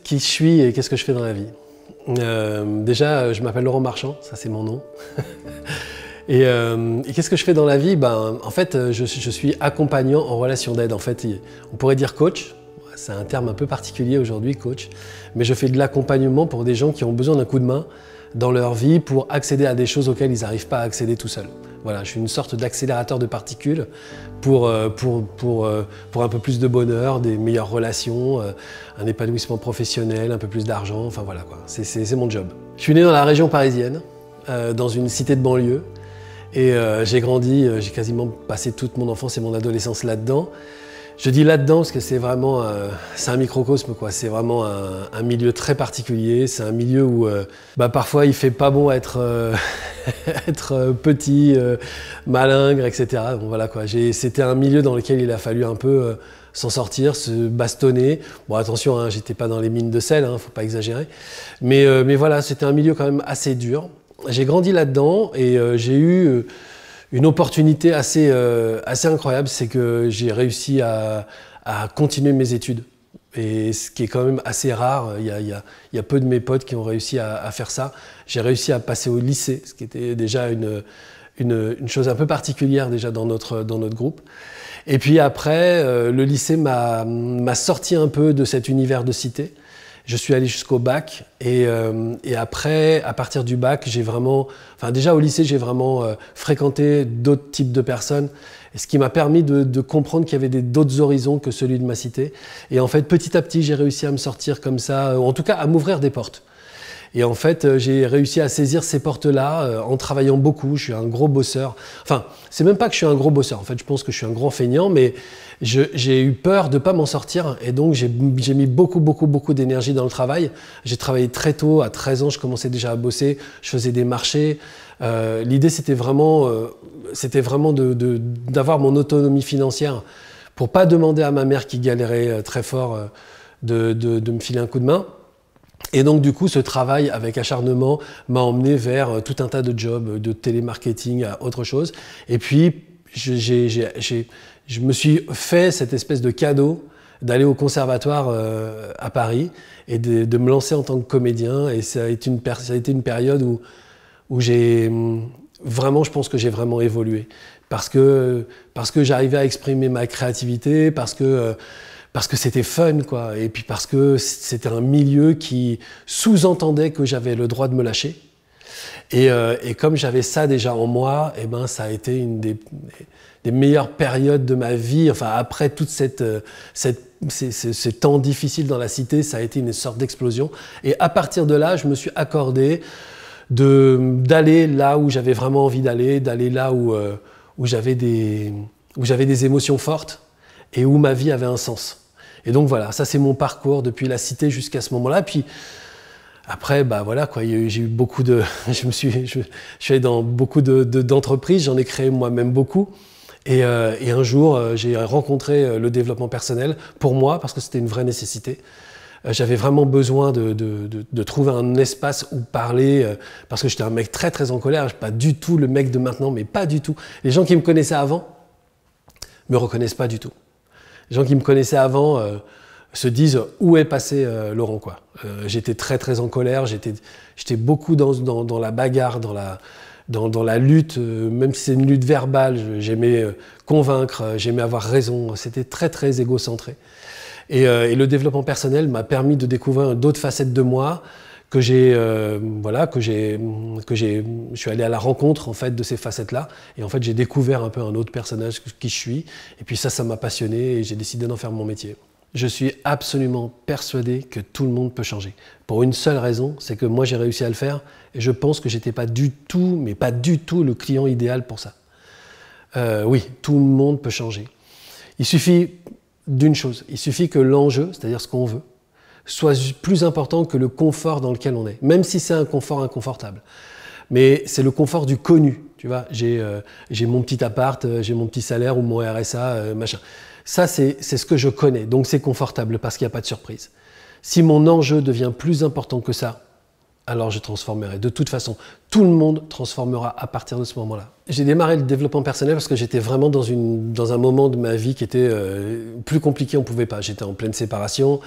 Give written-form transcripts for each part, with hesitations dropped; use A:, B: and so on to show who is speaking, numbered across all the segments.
A: Qui je suis et qu'est-ce que je fais dans la vie? Déjà, je m'appelle Laurent Marchand, ça c'est mon nom. Et qu'est-ce que je fais dans la vie? En fait, je suis accompagnant en relation d'aide. En fait, on pourrait dire coach. C'est un terme un peu particulier aujourd'hui, coach. Mais je fais de l'accompagnement pour des gens qui ont besoin d'un coup de main dans leur vie pour accéder à des choses auxquelles ils n'arrivent pas à accéder tout seuls. Voilà, je suis une sorte d'accélérateur de particules pour un peu plus de bonheur, des meilleures relations, un épanouissement professionnel, un peu plus d'argent, enfin voilà quoi, c'est mon job. Je suis né dans la région parisienne, dans une cité de banlieue, et j'ai grandi, j'ai quasiment passé toute mon enfance et mon adolescence là-dedans. Je dis là-dedans parce que c'est vraiment c'est un microcosme, quoi. C'est vraiment un milieu très particulier. C'est un milieu où parfois il fait pas bon être, être petit, malingre, etc. Bon, voilà, quoi. C'était un milieu dans lequel il a fallu un peu s'en sortir, se bastonner. Bon, attention, hein, j'étais pas dans les mines de sel, hein, faut pas exagérer. Mais voilà, c'était un milieu quand même assez dur. J'ai grandi là-dedans et j'ai eu une opportunité assez incroyable, c'est que j'ai réussi à continuer mes études. Et ce qui est quand même assez rare, il y a peu de mes potes qui ont réussi à faire ça. J'ai réussi à passer au lycée, ce qui était déjà une chose un peu particulière déjà dans notre groupe. Et puis après, le lycée m'a sorti un peu de cet univers de cité. Je suis allé jusqu'au bac et après, à partir du bac, déjà au lycée, j'ai vraiment fréquenté d'autres types de personnes, et ce qui m'a permis de comprendre qu'il y avait d'autres horizons que celui de ma cité. Et en fait, petit à petit, j'ai réussi à me sortir comme ça, ou en tout cas à m'ouvrir des portes. Et en fait, j'ai réussi à saisir ces portes-là en travaillant beaucoup. Je suis un gros bosseur. Enfin, c'est même pas que je suis un gros bosseur. En fait, je pense que je suis un grand feignant, mais j'ai eu peur de pas m'en sortir. Et donc, j'ai mis beaucoup d'énergie dans le travail. J'ai travaillé très tôt. À 13 ans, je commençais déjà à bosser. Je faisais des marchés. L'idée, c'était vraiment d'avoir mon autonomie financière pour pas demander à ma mère qui galérait très fort de me filer un coup de main. Et donc du coup, ce travail avec acharnement m'a emmené vers tout un tas de jobs, de télémarketing à autre chose. Et puis, je me suis fait cette espèce de cadeau d'aller au conservatoire à Paris et de me lancer en tant que comédien. Et ça a été une période où j'ai vraiment, je pense que j'ai vraiment évolué. Parce que j'arrivais à exprimer ma créativité, parce que c'était fun, quoi, et puis parce que c'était un milieu qui sous-entendait que j'avais le droit de me lâcher. Et comme j'avais ça déjà en moi, ça a été une des meilleures périodes de ma vie. Enfin, après toute ces temps difficiles dans la cité, ça a été une sorte d'explosion. Et à partir de là, je me suis accordé d'aller là où j'avais vraiment envie d'aller là où j'avais des émotions fortes et où ma vie avait un sens. Et donc voilà, ça c'est mon parcours depuis la cité jusqu'à ce moment-là. Puis après, voilà quoi, j'ai eu beaucoup de, je suis allé dans beaucoup d'entreprises, j'en ai créé moi-même beaucoup. Et un jour, j'ai rencontré le développement personnel pour moi parce que c'était une vraie nécessité. J'avais vraiment besoin de trouver un espace où parler parce que j'étais un mec très en colère. Pas du tout le mec de maintenant, mais pas du tout. Les gens qui me connaissaient avant me reconnaissent pas du tout. Les gens qui me connaissaient avant se disent où est passé Laurent, quoi. J'étais très en colère, j'étais beaucoup dans la bagarre, dans la lutte, même si c'est une lutte verbale, j'aimais convaincre, j'aimais avoir raison, c'était très égocentré. Et le développement personnel m'a permis de découvrir d'autres facettes de moi que je suis allé à la rencontre en fait de ces facettes-là, et en fait j'ai découvert un peu un autre personnage qui je suis, et puis ça m'a passionné et j'ai décidé d'en faire mon métier. Je suis absolument persuadé que tout le monde peut changer. Pour une seule raison, c'est que moi j'ai réussi à le faire, et je pense que j'étais pas du tout, mais pas du tout le client idéal pour ça. Oui, tout le monde peut changer. Il suffit d'une chose, il suffit que l'enjeu, c'est-à-dire ce qu'on veut, soit plus important que le confort dans lequel on est, même si c'est un confort inconfortable. Mais c'est le confort du connu, tu vois. J'ai mon petit appart, j'ai mon petit salaire ou mon RSA, machin. Ça, c'est ce que je connais, donc c'est confortable parce qu'il n'y a pas de surprise. Si mon enjeu devient plus important que ça, alors je transformerai. De toute façon, tout le monde transformera à partir de ce moment-là. J'ai démarré le développement personnel parce que j'étais vraiment dans un moment de ma vie qui était plus compliqué, on ne pouvait pas. J'étais en pleine séparation.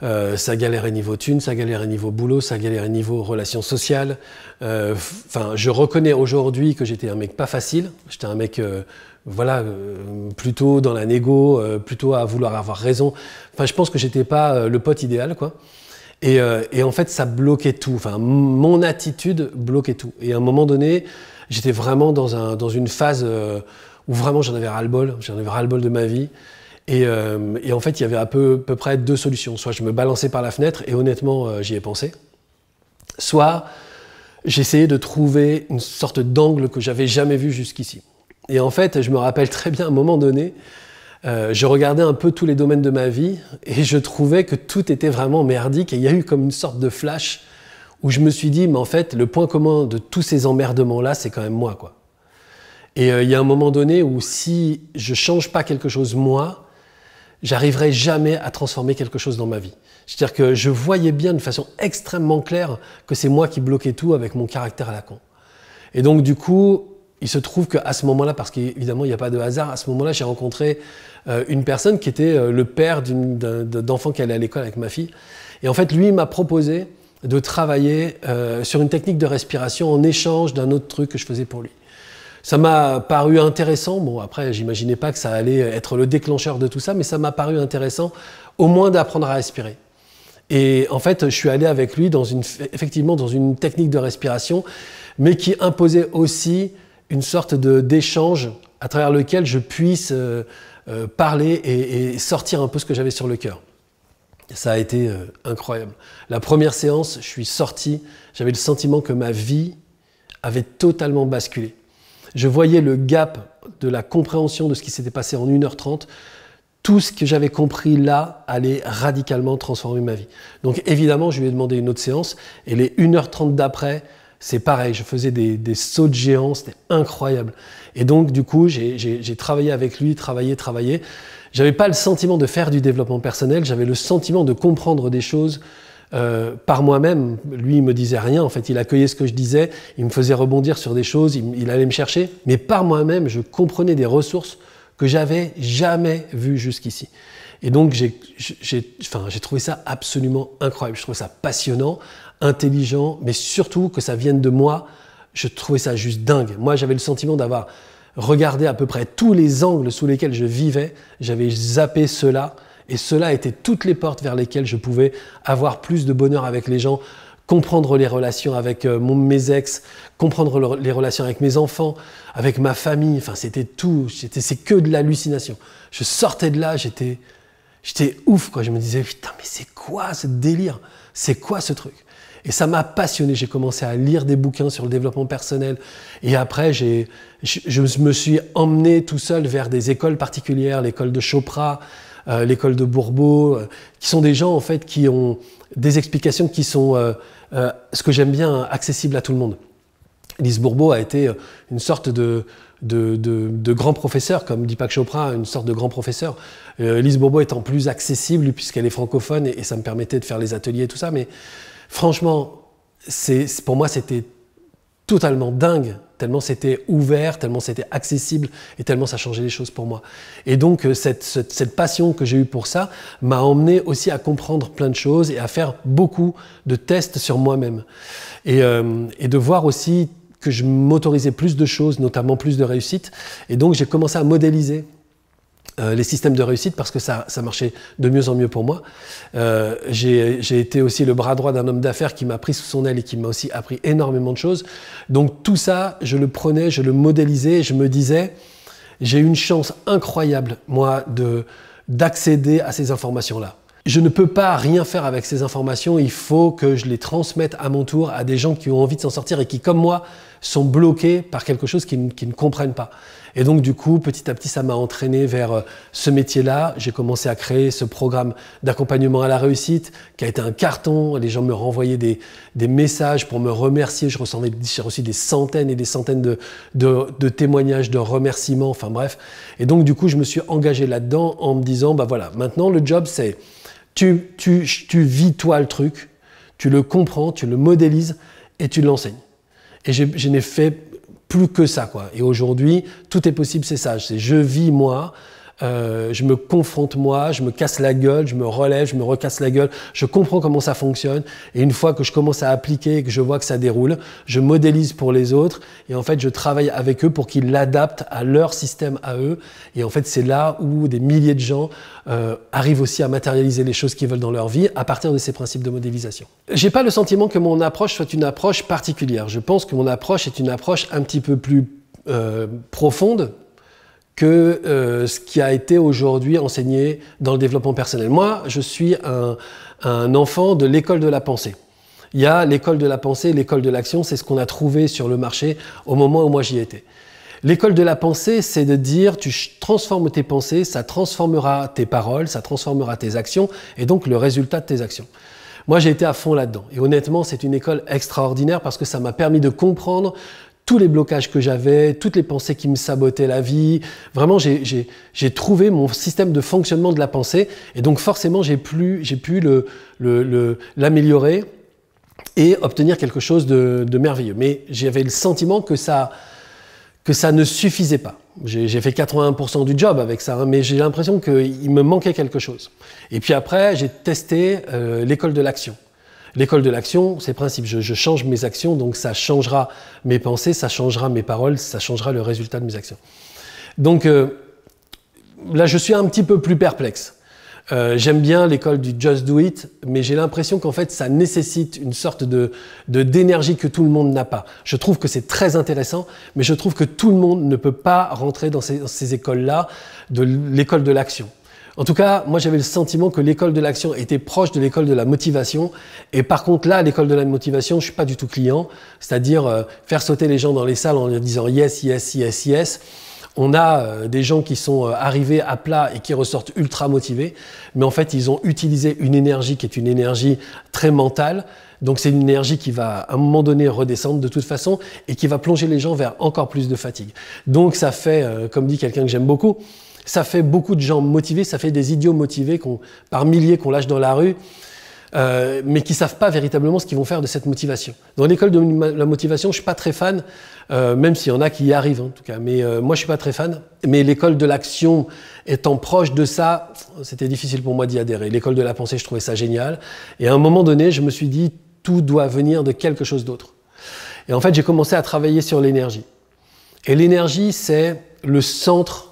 A: Ça galérait niveau thunes, ça galérait niveau boulot, ça galérait niveau relations sociales. Enfin, je reconnais aujourd'hui que j'étais un mec pas facile. J'étais un mec, voilà, plutôt dans la négo, plutôt à vouloir avoir raison. Enfin, je pense que j'étais pas le pote idéal, quoi. Et en fait, ça bloquait tout. Enfin, mon attitude bloquait tout. Et à un moment donné, j'étais vraiment dans une phase où vraiment j'en avais ras-le-bol. J'en avais ras-le-bol de ma vie. Et en fait, il y avait à peu près deux solutions. Soit je me balançais par la fenêtre, et honnêtement, j'y ai pensé. Soit j'essayais de trouver une sorte d'angle que j'avais jamais vu jusqu'ici. Et en fait, je me rappelle très bien, à un moment donné, je regardais un peu tous les domaines de ma vie, et je trouvais que tout était vraiment merdique. Et il y a eu comme une sorte de flash où je me suis dit, mais en fait, le point commun de tous ces emmerdements-là, c'est quand même moi, quoi. Et il y a un moment donné où si je change pas quelque chose moi, j'arriverai jamais à transformer quelque chose dans ma vie. C'est-à-dire que je voyais bien de façon extrêmement claire que c'est moi qui bloquais tout avec mon caractère à la con. Et donc du coup, il se trouve qu'à ce moment-là, parce qu'évidemment il n'y a pas de hasard, à ce moment-là j'ai rencontré une personne qui était le père d'enfant qui allait à l'école avec ma fille. Et en fait lui m'a proposé de travailler sur une technique de respiration en échange d'un autre truc que je faisais pour lui. Ça m'a paru intéressant. Bon, après, j'imaginais pas que ça allait être le déclencheur de tout ça, mais ça m'a paru intéressant, au moins d'apprendre à respirer. Et en fait, je suis allé avec lui effectivement dans une technique de respiration, mais qui imposait aussi une sorte d'échange à travers lequel je puisse parler et sortir un peu ce que j'avais sur le cœur. Ça a été incroyable. La première séance, je suis sorti, j'avais le sentiment que ma vie avait totalement basculé. Je voyais le gap de la compréhension de ce qui s'était passé en 1h30. Tout ce que j'avais compris là allait radicalement transformer ma vie. Donc évidemment, je lui ai demandé une autre séance. Et les 1h30 d'après, c'est pareil. Je faisais des sauts de géant. C'était incroyable. Et donc du coup, j'ai travaillé avec lui, travaillé. J'avais pas le sentiment de faire du développement personnel. J'avais le sentiment de comprendre des choses par moi-même. Lui, il me disait rien, en fait, il accueillait ce que je disais, il me faisait rebondir sur des choses, il allait me chercher, mais par moi-même, je comprenais des ressources que j'avais jamais vues jusqu'ici. Et donc, j'ai trouvé ça absolument incroyable, je trouvais ça passionnant, intelligent, mais surtout que ça vienne de moi, je trouvais ça juste dingue. Moi, j'avais le sentiment d'avoir regardé à peu près tous les angles sous lesquels je vivais, j'avais zappé cela. Et cela était toutes les portes vers lesquelles je pouvais avoir plus de bonheur avec les gens, comprendre les relations avec mes ex, comprendre les relations avec mes enfants, avec ma famille. Enfin, c'était tout. C'est que de l'hallucination. Je sortais de là, j'étais ouf, quoi. Je me disais, putain, mais c'est quoi ce délire? C'est quoi ce truc? Et ça m'a passionné. J'ai commencé à lire des bouquins sur le développement personnel. Et après, je me suis emmené tout seul vers des écoles particulières, l'école de Chopra, l'école de Bourbeau, qui sont des gens en fait qui ont des explications qui sont, ce que j'aime bien, accessibles à tout le monde. Lise Bourbeau a été une sorte de grand professeur, comme Deepak Chopra, une sorte de grand professeur. Lise Bourbeau étant plus accessible puisqu'elle est francophone et ça me permettait de faire les ateliers et tout ça. Mais franchement, pour moi, c'était totalement dingue, tellement c'était ouvert, tellement c'était accessible et tellement ça changeait les choses pour moi. Et donc cette passion que j'ai eue pour ça m'a emmené aussi à comprendre plein de choses et à faire beaucoup de tests sur moi-même. Et de voir aussi que je m'autorisais plus de choses, notamment plus de réussite. Et donc j'ai commencé à modéliser les systèmes de réussite parce que ça marchait de mieux en mieux pour moi. J'ai été aussi le bras droit d'un homme d'affaires qui m'a pris sous son aile et qui m'a aussi appris énormément de choses. Donc tout ça, je le prenais, je le modélisais et je me disais, j'ai une chance incroyable, moi, d'accéder à ces informations-là. Je ne peux pas rien faire avec ces informations, il faut que je les transmette à mon tour à des gens qui ont envie de s'en sortir et qui, comme moi, sont bloqués par quelque chose qu'ils ne comprennent pas. Et donc du coup, petit à petit, ça m'a entraîné vers ce métier-là. J'ai commencé à créer ce programme d'accompagnement à la réussite qui a été un carton. Les gens me renvoyaient des messages pour me remercier. J'ai reçu des centaines et des centaines de témoignages, de remerciements, enfin bref. Et donc du coup, je me suis engagé là-dedans en me disant, bah voilà, maintenant le job c'est, tu vis toi le truc, tu le comprends, tu le modélises et tu l'enseignes. Et je n'ai fait plus que ça, quoi. Et aujourd'hui, tout est possible, c'est ça. C'est je vis moi, je me confronte moi, je me casse la gueule, je me relève, je me recasse la gueule, je comprends comment ça fonctionne et une fois que je commence à appliquer et que je vois que ça déroule, je modélise pour les autres et en fait je travaille avec eux pour qu'ils l'adaptent à leur système à eux et en fait c'est là où des milliers de gens arrivent aussi à matérialiser les choses qu'ils veulent dans leur vie à partir de ces principes de modélisation. J'ai pas le sentiment que mon approche soit une approche particulière, je pense que mon approche est une approche un petit peu plus profonde que ce qui a été aujourd'hui enseigné dans le développement personnel. Moi, je suis un enfant de l'école de la pensée. Il y a l'école de la pensée, l'école de l'action, c'est ce qu'on a trouvé sur le marché au moment où moi j'y étais. L'école de la pensée, c'est de dire tu transformes tes pensées, ça transformera tes paroles, ça transformera tes actions et donc le résultat de tes actions. Moi, j'ai été à fond là-dedans. Et honnêtement, c'est une école extraordinaire parce que ça m'a permis de comprendre tous les blocages que j'avais, toutes les pensées qui me sabotaient la vie. Vraiment, j'ai trouvé mon système de fonctionnement de la pensée et donc forcément, j'ai pu l'améliorer et obtenir quelque chose de merveilleux. Mais j'avais le sentiment que ça ne suffisait pas. J'ai fait 81% du job avec ça, hein, mais j'ai l'impression qu'il me manquait quelque chose. Et puis après, j'ai testé l'école de l'action. L'école de l'action, c'est le principe, je change mes actions, donc ça changera mes pensées, ça changera mes paroles, ça changera le résultat de mes actions. Donc là, je suis un petit peu plus perplexe. J'aime bien l'école du Just Do It, mais j'ai l'impression qu'en fait, ça nécessite une sorte d'énergie que tout le monde n'a pas. Je trouve que c'est très intéressant, mais je trouve que tout le monde ne peut pas rentrer dans ces écoles-là, de l'école de l'action. En tout cas, moi j'avais le sentiment que l'école de l'action était proche de l'école de la motivation. Et par contre là, l'école de la motivation, je suis pas du tout client. C'est-à-dire faire sauter les gens dans les salles en leur disant yes, yes, yes, yes. On a des gens qui sont arrivés à plat et qui ressortent ultra motivés. Mais en fait, ils ont utilisé une énergie qui est une énergie très mentale. Donc c'est une énergie qui va à un moment donné redescendre de toute façon et qui va plonger les gens vers encore plus de fatigue. Donc ça fait, comme dit quelqu'un que j'aime beaucoup, ça fait beaucoup de gens motivés, ça fait des idiots motivés par milliers qu'on lâche dans la rue, mais qui ne savent pas véritablement ce qu'ils vont faire de cette motivation. Dans l'école de la motivation, je ne suis pas très fan, même s'il y en a qui y arrivent en tout cas, mais moi je ne suis pas très fan. Mais l'école de l'action étant proche de ça, c'était difficile pour moi d'y adhérer. L'école de la pensée, je trouvais ça génial. Et à un moment donné, je me suis dit, tout doit venir de quelque chose d'autre. Et en fait, j'ai commencé à travailler sur l'énergie. Et l'énergie, c'est le centre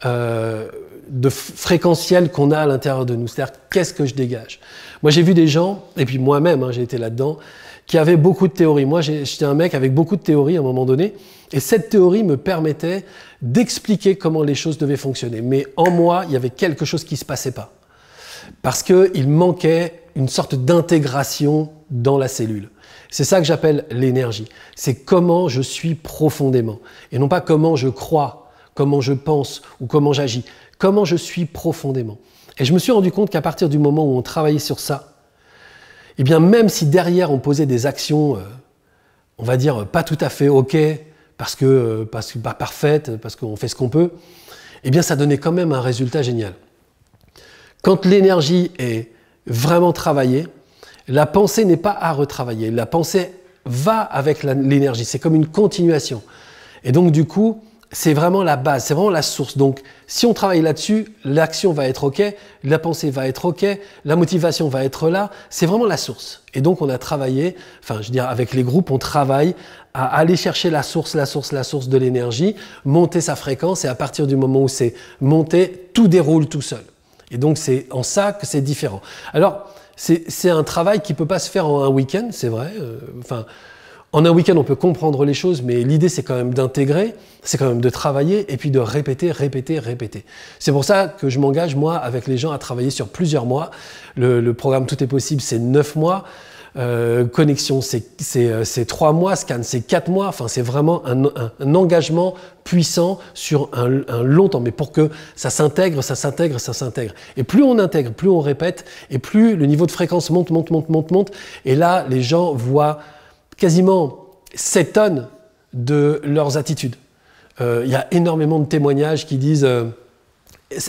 A: de fréquentiel qu'on a à l'intérieur de nous, c'est-à-dire qu'est-ce que je dégage. Moi j'ai vu des gens, et puis moi-même hein, j'ai été là-dedans, qui avaient beaucoup de théories. Moi j'étais un mec avec beaucoup de théories à un moment donné, et cette théorie me permettait d'expliquer comment les choses devaient fonctionner. Mais en moi, il y avait quelque chose qui ne se passait pas. Parce qu'il manquait une sorte d'intégration dans la cellule. C'est ça que j'appelle l'énergie. C'est comment je suis profondément, et non pas comment je crois, comment je pense ou comment j'agis, comment je suis profondément. Et je me suis rendu compte qu'à partir du moment où on travaillait sur ça, eh bien même si derrière on posait des actions, on va dire pas tout à fait OK, parce que pas parfaites, parce qu'on fait ce qu'on peut, eh bien ça donnait quand même un résultat génial. Quand l'énergie est vraiment travaillée, la pensée n'est pas à retravailler, la pensée va avec l'énergie, c'est comme une continuation. Et donc du coup, c'est vraiment la base, c'est vraiment la source. Donc, si on travaille là-dessus, l'action va être OK, la pensée va être OK, la motivation va être là. C'est vraiment la source. Et donc, on a travaillé, enfin, je veux dire, avec les groupes, on travaille à aller chercher la source de l'énergie, monter sa fréquence, et à partir du moment où c'est monté, tout déroule tout seul. Et donc, c'est en ça que c'est différent. Alors, c'est un travail qui peut pas se faire en un week-end, c'est vrai. En un week-end, on peut comprendre les choses, mais l'idée, c'est quand même d'intégrer, c'est quand même de travailler et puis de répéter, répéter, répéter. C'est pour ça que je m'engage, moi, avec les gens à travailler sur plusieurs mois. Le programme Tout est possible, c'est 9 mois. Connexion, c'est 3 mois. Scan, c'est 4 mois. Enfin, c'est vraiment un engagement puissant sur un long temps, mais pour que ça s'intègre, ça s'intègre, ça s'intègre. Et plus on intègre, plus on répète, et plus le niveau de fréquence monte. Et là, les gens voient quasiment s'étonnent de leurs attitudes. Il y a énormément de témoignages qui disent,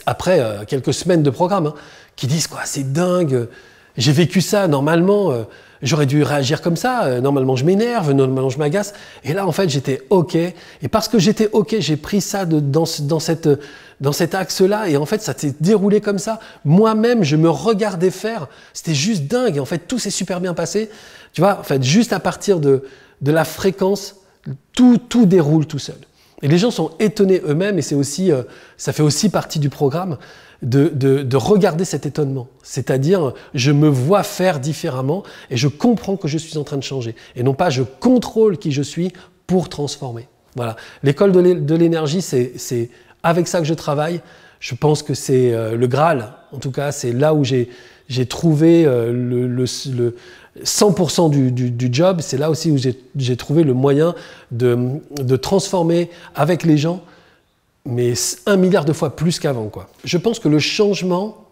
A: après quelques semaines de programme, hein, qui disent quoi, c'est dingue, j'ai vécu ça, normalement, J'aurais dû réagir comme ça. Normalement, je m'énerve, normalement, je m'agace. Et là, en fait, j'étais OK. Et parce que j'étais OK, j'ai pris ça dans cet axe-là. Et en fait, ça s'est déroulé comme ça. Moi-même, je me regardais faire. C'était juste dingue. Et en fait, tout s'est super bien passé. Tu vois, en fait, juste à partir de la fréquence, tout déroule tout seul. Et les gens sont étonnés eux-mêmes. Et c'est aussi, ça fait aussi partie du programme. De regarder cet étonnement. C'est-à-dire, je me vois faire différemment et je comprends que je suis en train de changer. Et non pas je contrôle qui je suis pour transformer. Voilà. L'école de l'énergie, c'est avec ça que je travaille. Je pense que c'est le Graal. En tout cas, c'est là où j'ai trouvé le 100% du job. C'est là aussi où j'ai trouvé le moyen de transformer avec les gens, mais 1 milliard de fois plus qu'avant, quoi. Je pense que le changement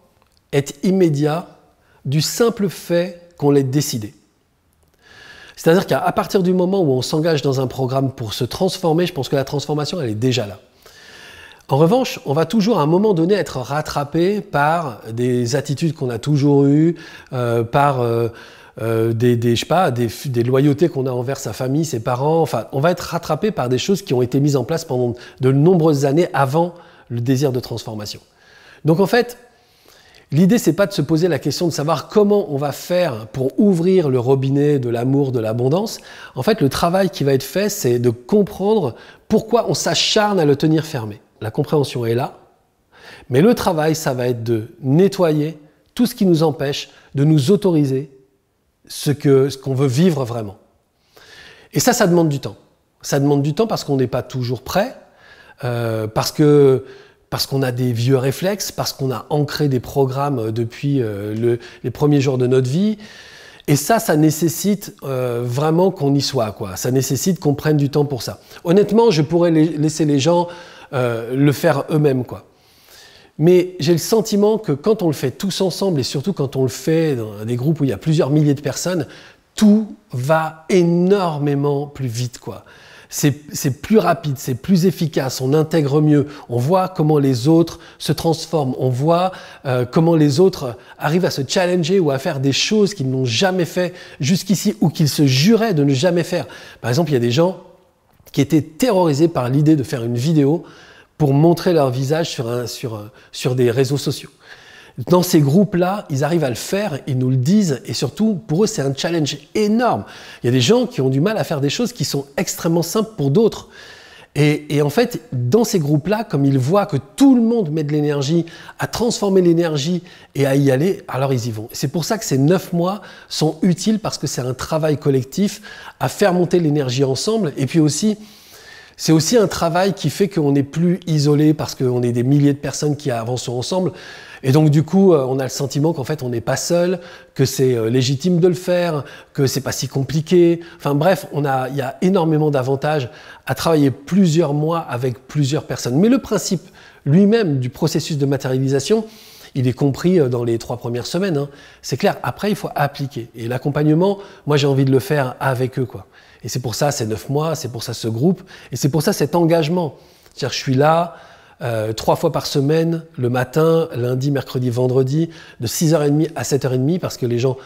A: est immédiat du simple fait qu'on l'ait décidé. C'est-à-dire qu'à partir du moment où on s'engage dans un programme pour se transformer, je pense que la transformation, elle est déjà là. En revanche, on va toujours à un moment donné être rattrapé par des attitudes qu'on a toujours eues, par des loyautés qu'on a envers sa famille, ses parents. Enfin, on va être rattrapé par des choses qui ont été mises en place pendant de nombreuses années avant le désir de transformation. Donc en fait, l'idée, c'est pas de se poser la question de savoir comment on va faire pour ouvrir le robinet de l'amour, de l'abondance. En fait, le travail qui va être fait, c'est de comprendre pourquoi on s'acharne à le tenir fermé. La compréhension est là, mais le travail, ça va être de nettoyer tout ce qui nous empêche de nous autoriser ce qu'on veut vivre vraiment. Et ça demande du temps. Ça demande du temps parce qu'on n'est pas toujours prêt, parce qu'on a des vieux réflexes, parce qu'on a ancré des programmes depuis les premiers jours de notre vie. Et ça nécessite vraiment qu'on y soit, quoi. Ça nécessite qu'on prenne du temps pour ça. Honnêtement, je pourrais laisser les gens le faire eux-mêmes, quoi. Mais j'ai le sentiment que quand on le fait tous ensemble, et surtout quand on le fait dans des groupes où il y a plusieurs milliers de personnes, tout va énormément plus vite, quoi. C'est plus rapide, c'est plus efficace, on intègre mieux, on voit comment les autres se transforment, on voit comment les autres arrivent à se challenger ou à faire des choses qu'ils n'ont jamais fait jusqu'ici ou qu'ils se juraient de ne jamais faire. Par exemple, il y a des gens qui étaient terrorisés par l'idée de faire une vidéo pour montrer leur visage sur des réseaux sociaux. Dans ces groupes-là, ils arrivent à le faire, ils nous le disent, et surtout, pour eux, c'est un challenge énorme. Il y a des gens qui ont du mal à faire des choses qui sont extrêmement simples pour d'autres. Et en fait, dans ces groupes-là, comme ils voient que tout le monde met de l'énergie à transformer l'énergie et à y aller, alors ils y vont. C'est pour ça que ces 9 mois sont utiles, parce que c'est un travail collectif à faire monter l'énergie ensemble. Et puis aussi, c'est aussi un travail qui fait qu'on n'est plus isolé, parce qu'on est des milliers de personnes qui avancent ensemble. Et donc du coup, on a le sentiment qu'en fait, on n'est pas seul, que c'est légitime de le faire, que c'est pas si compliqué. Enfin bref, il y a énormément d'avantages à travailler plusieurs mois avec plusieurs personnes. Mais le principe lui-même du processus de matérialisation, il est compris dans les 3 premières semaines, hein. C'est clair. Après, il faut appliquer. Et l'accompagnement, moi, j'ai envie de le faire avec eux, quoi. Et c'est pour ça ces 9 mois, c'est pour ça ce groupe, et c'est pour ça cet engagement. C'est-à-dire, je suis là 3 fois par semaine, le matin, lundi, mercredi, vendredi, de 6h30 à 7h30, parce que les gens,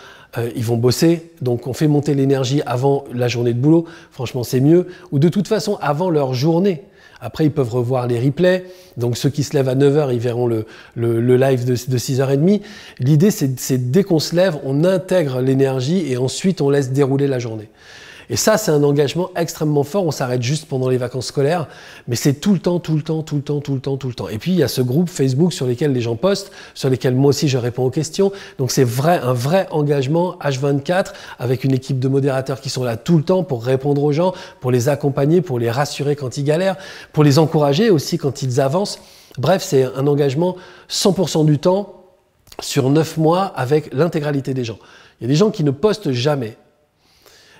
A: ils vont bosser. Donc, on fait monter l'énergie avant la journée de boulot. Franchement, c'est mieux. Ou de toute façon, avant leur journée. Après, ils peuvent revoir les replays. Donc, ceux qui se lèvent à 9h, ils verront le live de 6h30. L'idée, c'est dès qu'on se lève, on intègre l'énergie et ensuite, on laisse dérouler la journée. Et ça, c'est un engagement extrêmement fort. On s'arrête juste pendant les vacances scolaires, mais c'est tout le temps. Et puis, il y a ce groupe Facebook sur lequel les gens postent, sur lesquels moi aussi je réponds aux questions. Donc, c'est un vrai engagement H24 avec une équipe de modérateurs qui sont là tout le temps pour répondre aux gens, pour les accompagner, pour les rassurer quand ils galèrent, pour les encourager aussi quand ils avancent. Bref, c'est un engagement 100% du temps sur 9 mois avec l'intégralité des gens. Il y a des gens qui ne postent jamais,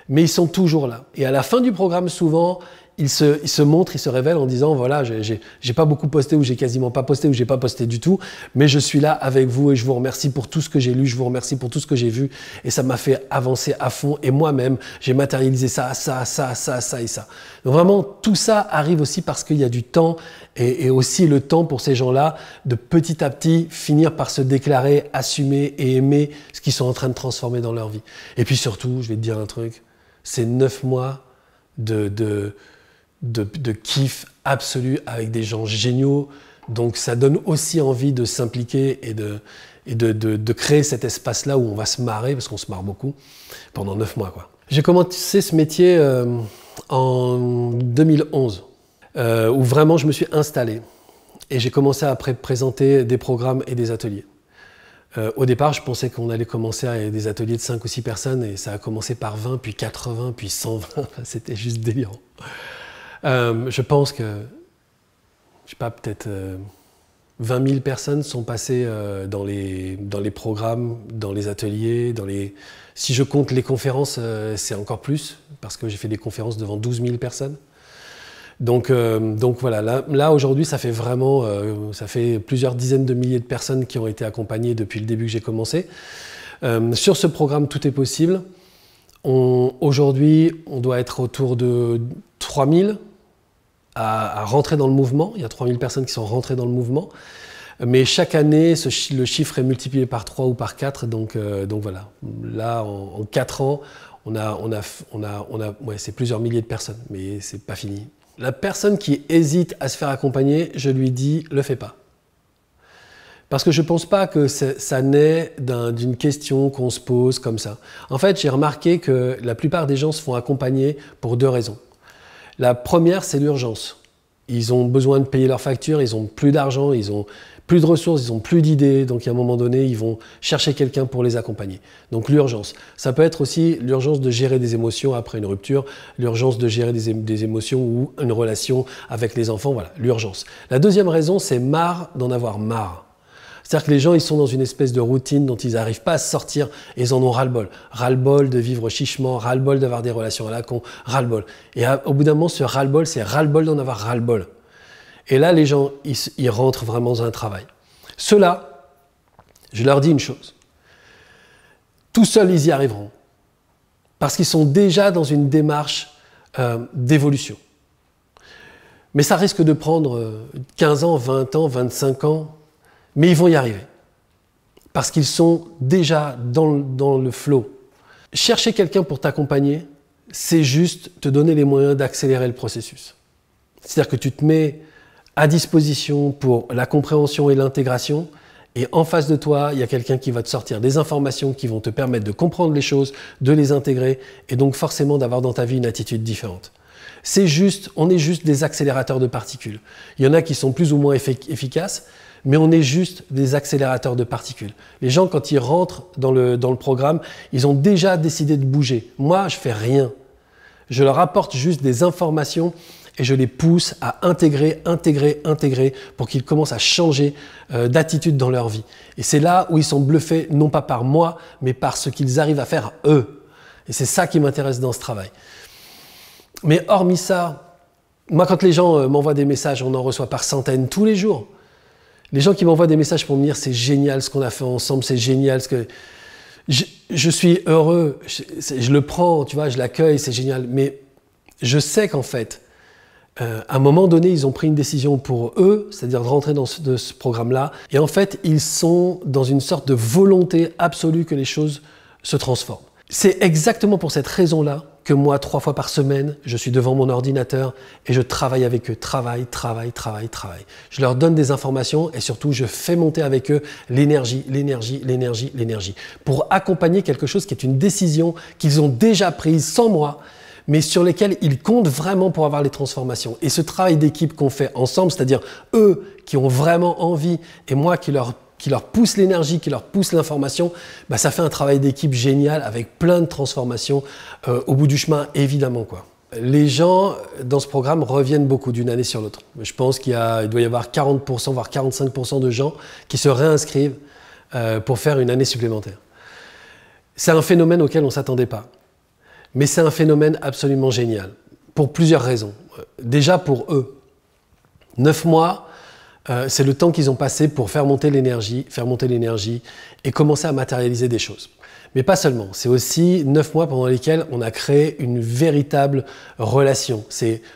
A: mais ils sont toujours là. Et à la fin du programme, souvent, il se montre, il se révèle en disant voilà, j'ai pas beaucoup posté ou j'ai quasiment pas posté ou j'ai pas posté du tout, mais je suis là avec vous et je vous remercie pour tout ce que j'ai lu, je vous remercie pour tout ce que j'ai vu et ça m'a fait avancer à fond et moi-même j'ai matérialisé ça et ça. Donc vraiment tout ça arrive aussi parce qu'il y a du temps et aussi le temps pour ces gens-là de petit à petit finir par se déclarer, assumer et aimer ce qu'ils sont en train de transformer dans leur vie. Et puis surtout, je vais te dire un truc, c'est 9 mois de kiff absolu avec des gens géniaux. Donc ça donne aussi envie de s'impliquer et de créer cet espace-là où on va se marrer, parce qu'on se marre beaucoup, pendant 9 mois, quoi. J'ai commencé ce métier en 2011, où vraiment je me suis installé. Et j'ai commencé à présenter des programmes et des ateliers. Au départ, je pensais qu'on allait commencer avec des ateliers de 5 ou 6 personnes, et ça a commencé par 20, puis 80, puis 120. C'était juste délirant. Je pense que, je sais pas, peut-être 20 000 personnes sont passées dans les programmes, dans les ateliers, si je compte les conférences, c'est encore plus, parce que j'ai fait des conférences devant 12 000 personnes. Donc voilà, là aujourd'hui, ça fait vraiment, ça fait plusieurs dizaines de milliers de personnes qui ont été accompagnées depuis le début que j'ai commencé. Sur ce programme, tout est possible. Aujourd'hui, on doit être autour de 3 000 à rentrer dans le mouvement. Il y a 3 000 personnes qui sont rentrées dans le mouvement. Mais chaque année, le chiffre est multiplié par 3 ou par 4. Donc voilà, là, en 4 ans, c'est plusieurs milliers de personnes, mais c'est pas fini. La personne qui hésite à se faire accompagner, je lui dis, le fais pas. Parce que je ne pense pas que ça naît d'une question qu'on se pose comme ça. En fait, j'ai remarqué que la plupart des gens se font accompagner pour 2 raisons. La première, c'est l'urgence. Ils ont besoin de payer leurs factures, ils n'ont plus d'argent, ils ont plus de ressources, ils n'ont plus d'idées, donc à un moment donné, ils vont chercher quelqu'un pour les accompagner. Donc l'urgence. Ça peut être aussi l'urgence de gérer des émotions après une rupture, l'urgence de gérer des émotions ou une relation avec les enfants, voilà, l'urgence. La deuxième raison, c'est marre d'en avoir marre. C'est-à-dire que les gens, ils sont dans une espèce de routine dont ils n'arrivent pas à se sortir et ils en ont ras-le-bol. Ras-le-bol de vivre chichement, ras-le-bol d'avoir des relations à la con, ras-le-bol. Et au bout d'un moment, ce ras-le-bol, c'est ras-le-bol d'en avoir ras-le-bol. Et là, les gens, ils rentrent vraiment dans un travail. Ceux-là, je leur dis une chose. Tout seuls, ils y arriveront. Parce qu'ils sont déjà dans une démarche d'évolution. Mais ça risque de prendre 15 ans, 20 ans, 25 ans. Mais ils vont y arriver. Parce qu'ils sont déjà dans le flow. Chercher quelqu'un pour t'accompagner, c'est juste te donner les moyens d'accélérer le processus. C'est-à-dire que tu te mets à disposition pour la compréhension et l'intégration, et en face de toi, il y a quelqu'un qui va te sortir des informations qui vont te permettre de comprendre les choses, de les intégrer, et donc forcément d'avoir dans ta vie une attitude différente. On est juste des accélérateurs de particules. Il y en a qui sont plus ou moins efficaces, mais on est juste des accélérateurs de particules. Les gens, quand ils rentrent dans le programme, ils ont déjà décidé de bouger. Moi, je fais rien. Je leur apporte juste des informations et je les pousse à intégrer pour qu'ils commencent à changer d'attitude dans leur vie. Et c'est là où ils sont bluffés, non pas par moi, mais par ce qu'ils arrivent à faire eux. Et c'est ça qui m'intéresse dans ce travail. Mais hormis ça, moi, quand les gens m'envoient des messages, on en reçoit par centaines tous les jours. Les gens qui m'envoient des messages pour me dire c'est génial ce qu'on a fait ensemble, c'est génial ce que... Je suis heureux, je le prends, tu vois, je l'accueille, c'est génial. Mais je sais qu'en fait, à un moment donné, ils ont pris une décision pour eux, c'est-à-dire de rentrer dans ce programme-là. Et en fait, ils sont dans une sorte de volonté absolue que les choses se transforment. C'est exactement pour cette raison-là que moi, 3 fois par semaine, je suis devant mon ordinateur et je travaille avec eux. Travail. Je leur donne des informations et surtout, je fais monter avec eux l'énergie. Pour accompagner quelque chose qui est une décision qu'ils ont déjà prise sans moi, mais sur lesquelles ils comptent vraiment pour avoir les transformations. Et ce travail d'équipe qu'on fait ensemble, c'est-à-dire eux qui ont vraiment envie et moi qui leur pousse l'énergie, qui leur pousse l'information, bah ça fait un travail d'équipe génial avec plein de transformations au bout du chemin, évidemment, quoi. Les gens dans ce programme reviennent beaucoup d'une année sur l'autre. Je pense qu'il doit y avoir 40%, voire 45% de gens qui se réinscrivent pour faire une année supplémentaire. C'est un phénomène auquel on ne s'attendait pas. Mais c'est un phénomène absolument génial. pour plusieurs raisons. Déjà pour eux, 9 mois, c'est le temps qu'ils ont passé pour faire monter l'énergie et commencer à matérialiser des choses. Mais pas seulement, c'est aussi 9 mois pendant lesquels on a créé une véritable relation.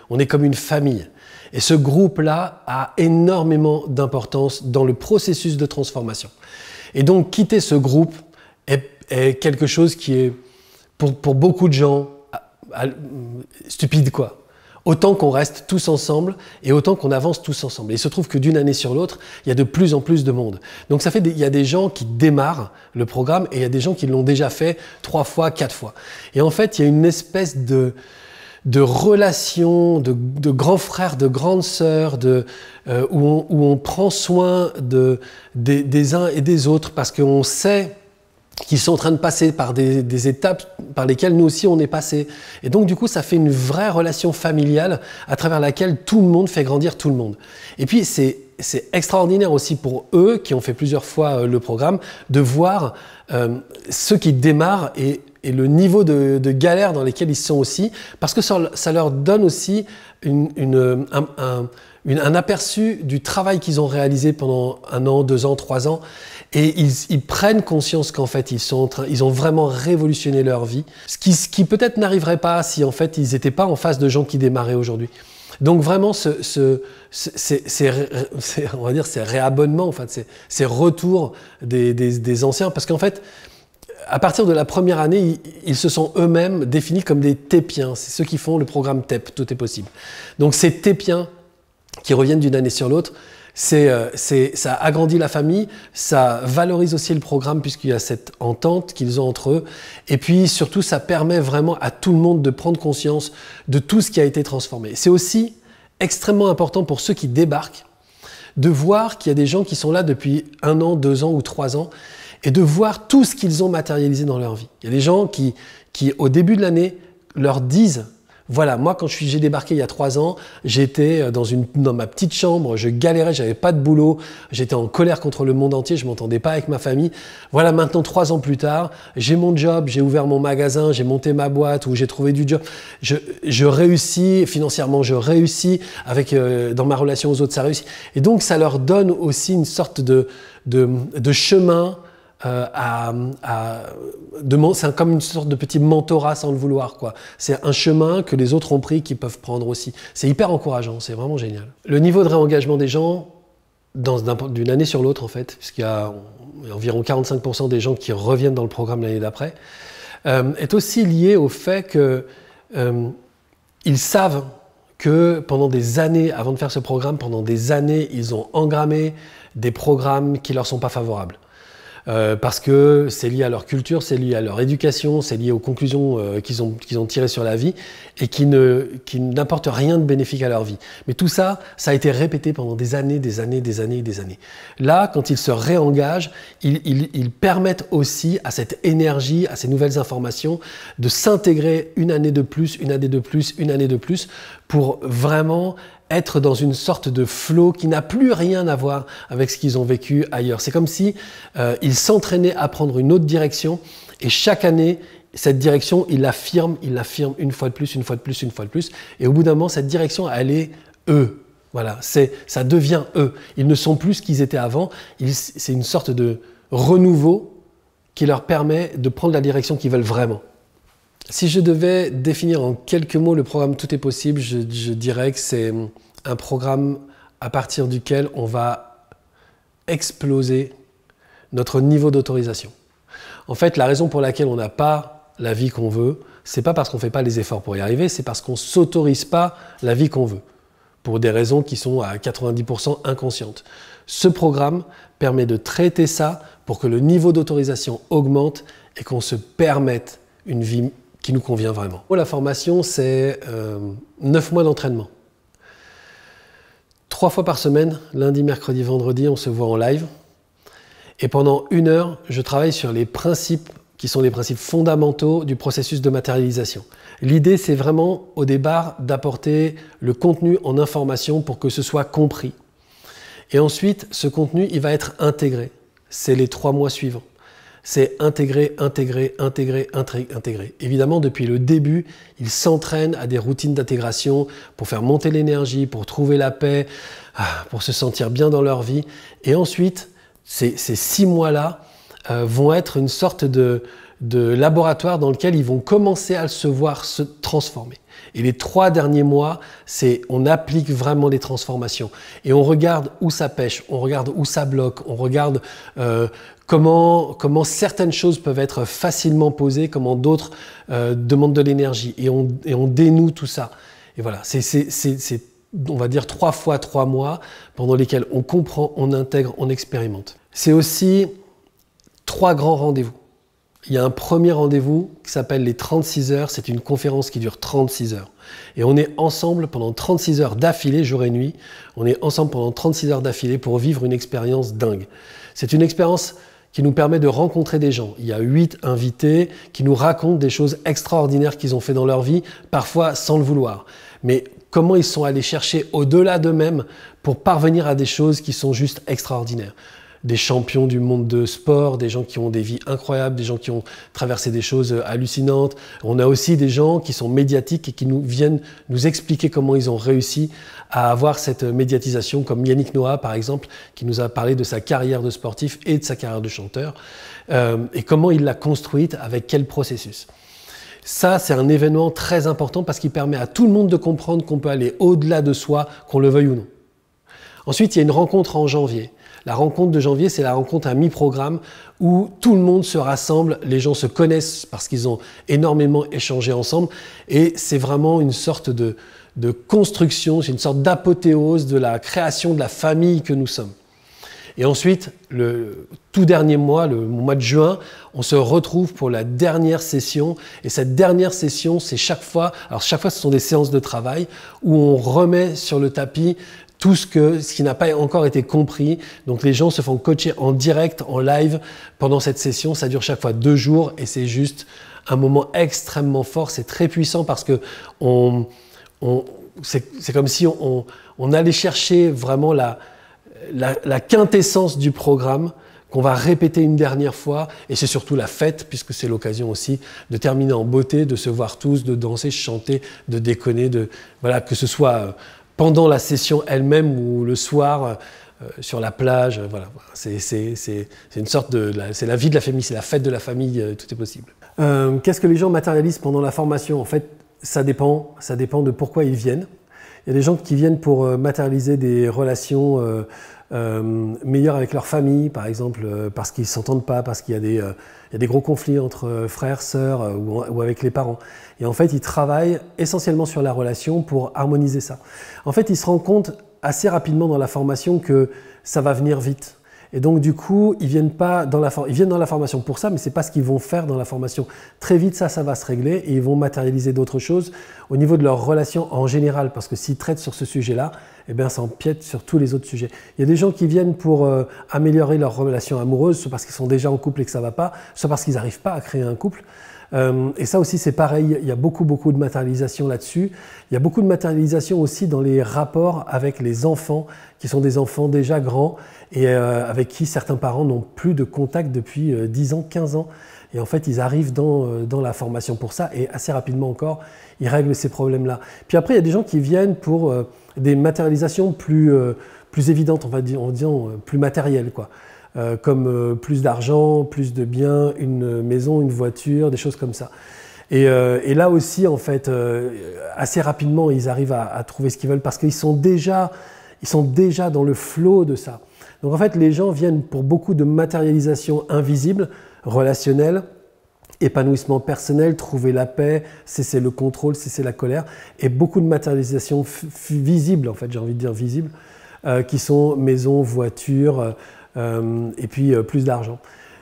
A: On est comme une famille. Et ce groupe-là a énormément d'importance dans le processus de transformation. Et donc quitter ce groupe est quelque chose qui est, pour beaucoup de gens, stupide quoi. Autant qu'on reste tous ensemble et autant qu'on avance tous ensemble. Et il se trouve que d'une année sur l'autre, il y a de plus en plus de monde. Donc ça fait il y a des gens qui démarrent le programme et il y a des gens qui l'ont déjà fait 3 fois, 4 fois. Et en fait, il y a une espèce de relation, de grands frères, de grandes sœurs, où on prend soin des uns et des autres parce qu'on sait qui sont en train de passer par des étapes par lesquelles nous aussi on est passé. Et donc du coup ça fait une vraie relation familiale à travers laquelle tout le monde fait grandir tout le monde. Et puis c'est extraordinaire aussi pour eux qui ont fait plusieurs fois le programme de voir ceux qui démarrent et le niveau de galère dans lesquels ils sont aussi, parce que ça leur donne aussi un aperçu du travail qu'ils ont réalisé pendant 1 an, 2 ans, 3 ans. Et ils prennent conscience qu'en fait, ils ont vraiment révolutionné leur vie. Ce qui peut-être n'arriverait pas si en fait, ils n'étaient pas en face de gens qui démarraient aujourd'hui. Donc vraiment, on va dire, ces réabonnements, en fait, ces retours des anciens, parce qu'en fait, à partir de la première année, ils se sont eux-mêmes définis comme des TEPiens. C'est ceux qui font le programme TEP, Tout est possible. Donc ces TEPiens qui reviennent d'une année sur l'autre, ça agrandit la famille, ça valorise aussi le programme puisqu'il y a cette entente qu'ils ont entre eux. Et puis surtout, ça permet vraiment à tout le monde de prendre conscience de tout ce qui a été transformé. C'est aussi extrêmement important pour ceux qui débarquent de voir qu'il y a des gens qui sont là depuis 1 an, 2 ans ou 3 ans et de voir tout ce qu'ils ont matérialisé dans leur vie. Il y a des gens qui au début de l'année, leur disent voilà, moi quand j'ai débarqué il y a 3 ans, j'étais dans ma petite chambre, je galérais, j'avais pas de boulot, j'étais en colère contre le monde entier, je m'entendais pas avec ma famille. Voilà, maintenant 3 ans plus tard, j'ai mon job, j'ai ouvert mon magasin, j'ai monté ma boîte ou j'ai trouvé du job. Je réussis financièrement, je réussis dans ma relation aux autres, ça réussit. Et donc ça leur donne aussi une sorte de chemin. C'est comme une sorte de petit mentorat sans le vouloir, quoi. C'est un chemin que les autres ont pris qu'ils peuvent prendre aussi. C'est hyper encourageant, c'est vraiment génial. Le niveau de réengagement des gens, d'une année sur l'autre en fait, puisqu'il y a environ 45% des gens qui reviennent dans le programme l'année d'après, est aussi lié au fait que ils savent que pendant des années, avant de faire ce programme, pendant des années, ils ont engrammé des programmes qui leur sont pas favorables. Parce que c'est lié à leur culture, c'est lié à leur éducation, c'est lié aux conclusions qu'ils ont tirées sur la vie et qui n'apportent rien de bénéfique à leur vie. Mais tout ça, ça a été répété pendant des années, des années, des années et des années. Là, quand ils se réengagent, ils permettent aussi à cette énergie, à ces nouvelles informations, de s'intégrer une année de plus, une année de plus, une année de plus, pour vraiment être dans une sorte de flow qui n'a plus rien à voir avec ce qu'ils ont vécu ailleurs. C'est comme si ils s'entraînaient à prendre une autre direction et chaque année, cette direction, ils l'affirment une fois de plus, une fois de plus, une fois de plus. Et au bout d'un moment, cette direction, elle est eux. Voilà, ça devient eux. Ils ne sont plus ce qu'ils étaient avant. C'est une sorte de renouveau qui leur permet de prendre la direction qu'ils veulent vraiment. Si je devais définir en quelques mots le programme Tout est possible, je dirais que c'est un programme à partir duquel on va exploser notre niveau d'autorisation. En fait, la raison pour laquelle on n'a pas la vie qu'on veut, c'est pas parce qu'on ne fait pas les efforts pour y arriver, c'est parce qu'on ne s'autorise pas la vie qu'on veut, pour des raisons qui sont à 90% inconscientes. Ce programme permet de traiter ça pour que le niveau d'autorisation augmente et qu'on se permette une vie qui nous convient vraiment. La formation, c'est 9 mois d'entraînement. 3 fois par semaine, lundi, mercredi, vendredi, on se voit en live. Et pendant 1 heure, je travaille sur les principes qui sont les principes fondamentaux du processus de matérialisation. L'idée, c'est vraiment, au départ, d'apporter le contenu en information pour que ce soit compris. Et ensuite, ce contenu, il va être intégré. C'est les 3 mois suivants. c'est intégrer, intégrer, intégrer, intégrer. Évidemment, depuis le début, ils s'entraînent à des routines d'intégration pour faire monter l'énergie, pour trouver la paix, pour se sentir bien dans leur vie. Et ensuite, ces 6 mois-là vont être une sorte de laboratoire dans lequel ils vont commencer à se voir se transformer. Et les 3 derniers mois, on applique vraiment des transformations. Et on regarde où ça pêche, on regarde où ça bloque, on regarde comment certaines choses peuvent être facilement posées, comment d'autres demandent de l'énergie. Et on dénoue tout ça. Et voilà, c'est on va dire 3 fois 3 mois pendant lesquels on comprend, on intègre, on expérimente. C'est aussi 3 grands rendez-vous. Il y a un premier rendez-vous qui s'appelle les 36 heures. C'est une conférence qui dure 36 heures. Et on est ensemble pendant 36 heures d'affilée, jour et nuit. On est ensemble pendant 36 heures d'affilée pour vivre une expérience dingue. C'est une expérience qui nous permet de rencontrer des gens. Il y a 8 invités qui nous racontent des choses extraordinaires qu'ils ont fait dans leur vie, parfois sans le vouloir. Mais comment ils sont allés chercher au-delà d'eux-mêmes pour parvenir à des choses qui sont juste extraordinaires. Des champions du monde de sport, des gens qui ont des vies incroyables, des gens qui ont traversé des choses hallucinantes. On a aussi des gens qui sont médiatiques et qui viennent nous expliquer comment ils ont réussi à avoir cette médiatisation, comme Yannick Noah par exemple, qui nous a parlé de sa carrière de sportif et de sa carrière de chanteur, et comment il l'a construite, avec quel processus. Ça, c'est un événement très important parce qu'il permet à tout le monde de comprendre qu'on peut aller au-delà de soi, qu'on le veuille ou non. Ensuite, il y a une rencontre en janvier. La rencontre de janvier, c'est la rencontre à mi-programme où tout le monde se rassemble, les gens se connaissent parce qu'ils ont énormément échangé ensemble et c'est vraiment une sorte de construction, c'est une sorte d'apothéose de la création de la famille que nous sommes. Et ensuite, le tout dernier mois, le mois de juin, on se retrouve pour la dernière session. Et cette dernière session, c'est chaque fois ce sont des séances de travail où on remet sur le tapis tout ce qui n'a pas encore été compris. Donc les gens se font coacher en direct, en live pendant cette session. Ça dure chaque fois 2 jours et c'est juste un moment extrêmement fort. C'est très puissant parce que c'est comme si on allait chercher vraiment la quintessence du programme qu'on va répéter une dernière fois, et c'est surtout la fête, puisque c'est l'occasion aussi de terminer en beauté, de se voir tous, de danser, chanter, de déconner, voilà, que ce soit pendant la session elle-même ou le soir sur la plage. Voilà. C'est une sorte c'est la vie de la famille, c'est la fête de la famille, tout est possible. Qu'est-ce que les gens matérialisent pendant la formation? En fait, ça dépend de pourquoi ils viennent. Il y a des gens qui viennent pour matérialiser des relations meilleures avec leur famille, par exemple, parce qu'ils ne s'entendent pas, parce qu'il y a des gros conflits entre frères, sœurs ou avec les parents. Et en fait, ils travaillent essentiellement sur la relation pour harmoniser ça. En fait, ils se rendent compte assez rapidement dans la formation que ça va venir vite. Et donc, du coup, ils viennent dans la formation pour ça, mais ce n'est pas ce qu'ils vont faire dans la formation. Très vite, ça va se régler et ils vont matérialiser d'autres choses au niveau de leur relation en général, parce que s'ils traitent sur ce sujet-là, eh bien, ça empiète sur tous les autres sujets. Il y a des gens qui viennent pour améliorer leur relation amoureuse, soit parce qu'ils sont déjà en couple et que ça ne va pas, soit parce qu'ils n'arrivent pas à créer un couple. Et ça aussi, c'est pareil, il y a beaucoup de matérialisation là-dessus. Il y a beaucoup de matérialisation aussi dans les rapports avec les enfants, qui sont des enfants déjà grands et avec qui certains parents n'ont plus de contact depuis 10 ans, 15 ans. Et en fait, ils arrivent dans la formation pour ça et assez rapidement encore, ils règlent ces problèmes-là. Puis après, il y a des gens qui viennent pour des matérialisations plus évidentes, on va dire, plus matérielles, quoi. Comme plus d'argent, plus de biens, une maison, une voiture, des choses comme ça. Et là aussi, en fait, assez rapidement, ils arrivent à trouver ce qu'ils veulent parce qu'ils sont déjà dans le flow de ça. Donc en fait, les gens viennent pour beaucoup de matérialisation invisible, relationnelle, épanouissement personnel, trouver la paix, cesser le contrôle, cesser la colère, et beaucoup de matérialisation visible, en fait, j'ai envie de dire visible, qui sont maison, voiture, et puis plus d'argent.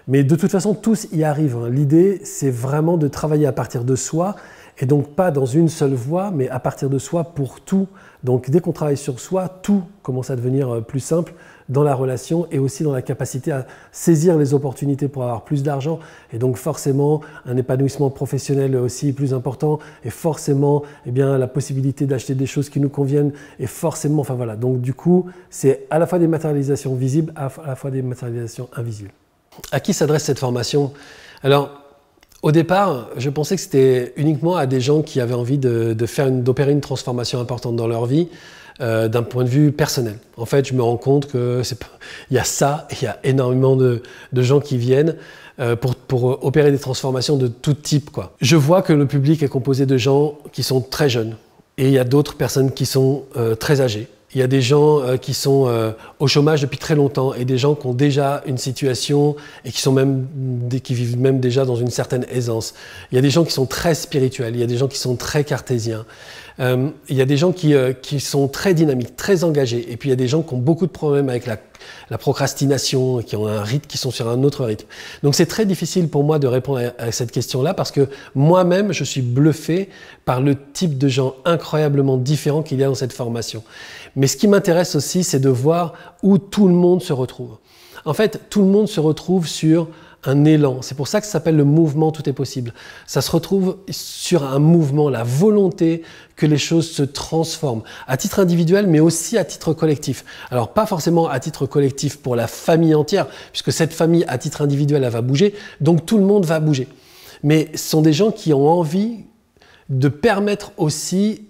A: Mais de toute façon, tous y arrivent. Hein. L'idée, c'est vraiment de travailler à partir de soi, et donc pas dans une seule voie, mais à partir de soi pour tout. Donc dès qu'on travaille sur soi, tout commence à devenir plus simple dans la relation et aussi dans la capacité à saisir les opportunités pour avoir plus d'argent et donc forcément un épanouissement professionnel aussi plus important et forcément la possibilité d'acheter des choses qui nous conviennent et forcément, enfin voilà. Donc du coup, c'est à la fois des matérialisations visibles, à la fois des matérialisations invisibles. À qui s'adresse cette formation? Alors, au départ, je pensais que c'était uniquement à des gens qui avaient envie d'opérer une transformation importante dans leur vie, d'un point de vue personnel. En fait, je me rends compte qu'il y a ça, et il y a énormément de gens qui viennent pour opérer des transformations de tout type, quoi. Je vois que le public est composé de gens qui sont très jeunes, et il y a d'autres personnes qui sont très âgées. Il y a des gens qui sont au chômage depuis très longtemps et des gens qui ont déjà une situation et qui vivent même déjà dans une certaine aisance. Il y a des gens qui sont très spirituels, il y a des gens qui sont très cartésiens. Il y a des gens qui sont très dynamiques, très engagés. Et puis il y a des gens qui ont beaucoup de problèmes avec la procrastination, qui ont un rythme, qui sont sur un autre rythme. Donc c'est très difficile pour moi de répondre à cette question-là parce que moi-même, je suis bluffé par le type de gens incroyablement différents qu'il y a dans cette formation. Mais ce qui m'intéresse aussi, c'est de voir où tout le monde se retrouve. En fait, tout le monde se retrouve sur un élan. C'est pour ça que ça s'appelle le mouvement Tout est possible. Ça se retrouve sur un mouvement, la volonté que les choses se transforment, à titre individuel, mais aussi à titre collectif. Alors, pas forcément à titre collectif pour la famille entière, puisque cette famille, à titre individuel, elle va bouger, donc tout le monde va bouger. Mais ce sont des gens qui ont envie de permettre aussi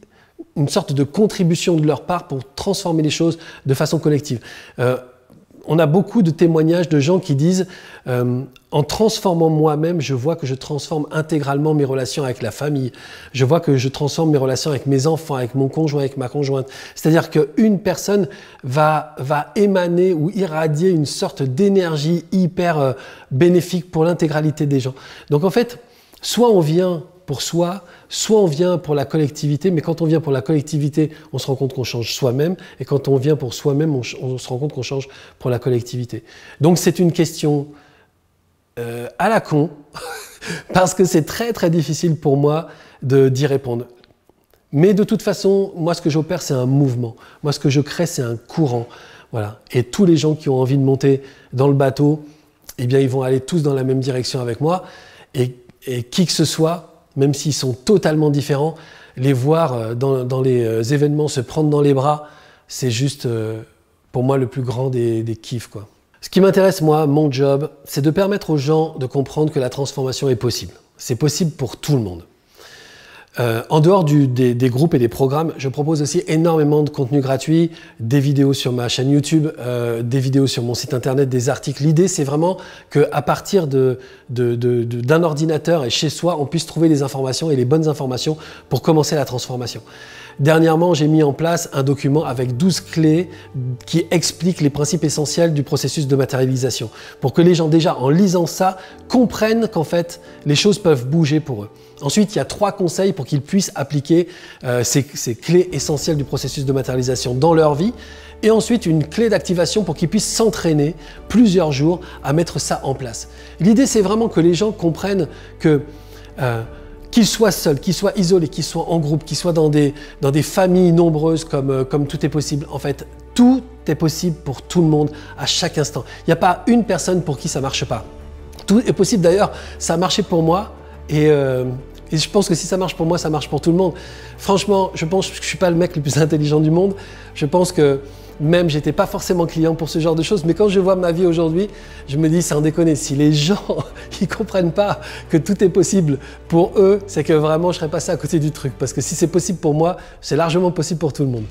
A: une sorte de contribution de leur part pour transformer les choses de façon collective. On a beaucoup de témoignages de gens qui disent en transformant moi-même, je vois que je transforme intégralement mes relations avec la famille. Je vois que je transforme mes relations avec mes enfants, avec mon conjoint, avec ma conjointe. C'est-à-dire qu'une personne va émaner ou irradier une sorte d'énergie hyper bénéfique pour l'intégralité des gens. Donc en fait, soit on vient pour soi, soit on vient pour la collectivité, mais quand on vient pour la collectivité, on se rend compte qu'on change soi-même, et quand on vient pour soi-même, on se rend compte qu'on change pour la collectivité. Donc c'est une question à la con, parce que c'est très très difficile pour moi d'y répondre. Mais de toute façon, moi ce que j'opère, c'est un mouvement. Moi ce que je crée, c'est un courant. Voilà. Et tous les gens qui ont envie de monter dans le bateau, eh bien ils vont aller tous dans la même direction avec moi, et qui que ce soit, même s'ils sont totalement différents, les voir dans les événements se prendre dans les bras, c'est juste pour moi le plus grand des kiffs, quoi. Ce qui m'intéresse, moi, mon job, c'est de permettre aux gens de comprendre que la transformation est possible. C'est possible pour tout le monde. En dehors des groupes et des programmes, je propose aussi énormément de contenu gratuit, des vidéos sur ma chaîne YouTube, des vidéos sur mon site internet, des articles. L'idée, c'est vraiment qu'à partir d'un ordinateur et chez soi, on puisse trouver les informations et les bonnes informations pour commencer la transformation. Dernièrement, j'ai mis en place un document avec 12 clés qui expliquent les principes essentiels du processus de matérialisation, pour que les gens, déjà en lisant ça, comprennent qu'en fait, les choses peuvent bouger pour eux. Ensuite, il y a 3 conseils pour qu'ils puissent appliquer ces clés essentielles du processus de matérialisation dans leur vie. Et ensuite, une clé d'activation pour qu'ils puissent s'entraîner plusieurs jours à mettre ça en place. L'idée, c'est vraiment que les gens comprennent que qu'ils soient seuls, qu'ils soient isolés, qu'ils soient en groupe, qu'ils soient dans des familles nombreuses comme tout est possible. En fait, tout est possible pour tout le monde à chaque instant. Il n'y a pas une personne pour qui ça ne marche pas. Tout est possible. D'ailleurs, ça a marché pour moi et je pense que si ça marche pour moi, ça marche pour tout le monde. Franchement, je pense que je ne suis pas le mec le plus intelligent du monde. Je pense que même j'étais pas forcément client pour ce genre de choses, mais quand je vois ma vie aujourd'hui, je me dis sans déconner, si les gens ils comprennent pas que tout est possible pour eux, c'est que vraiment je serais passé à côté du truc. Parce que si c'est possible pour moi, c'est largement possible pour tout le monde.